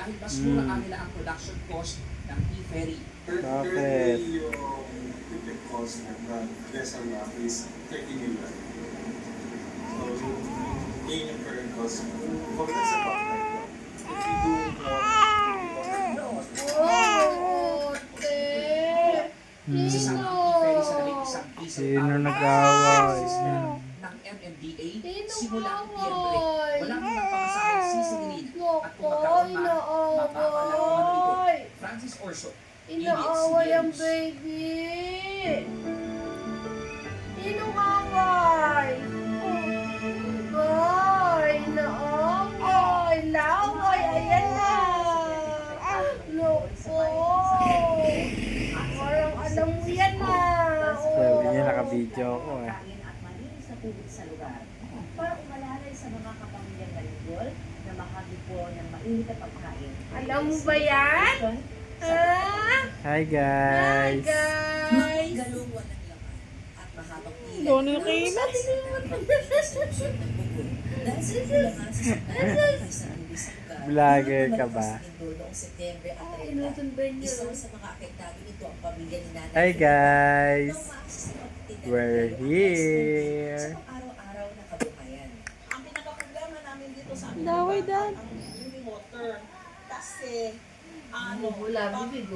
dahil mas mura nila ang production cost ng e-ferry. Bakit? Yung ticket cost ng vessel na is 30 million. So, yun yung current cost. For that sa backlight, if you do Isa ang e-ferry sa labing isang piso Sino nag-away? ng MMDA simula ng Nobyembre. Wala nang pangasahang sisingilin at kung magkaroon man, mababa lang kung ano ito. Francis Orso, Inaaway ang ABS-CBN News. baby. Inaaway. Ay, inaaway. Laway, ayan na. Loko. Parang alam mo yan na. Sabi niya naka-video ako eh. Pagkain at malinis na tubig sa lugar para umalalay sa mga kapamilyang nalibol na makagipo ng mainit na pagkain. Alam mo ba yan? Ah? Hi Hi guys! guys. Galungwan ng laman at mahabang pila Doon na ng kayo sa pagpapakita sa lusot ng bubong. Dahil sa kulangan sa sakay ng isang isang lugar, Vlogger ka ba? noong Setyembre at Ay, 30. inutundan niyo. Isa sa mga apektado nito ang pamilya ni Nanay. Hi guys! Nang ma-access ng pagtitinda ng We're yelo here! sa pang-araw-araw na kabuhayan. Ang pinaka-problema namin dito sa amin Daway, diba, Dan. ang drinking water. Kasi, Wala, bibig.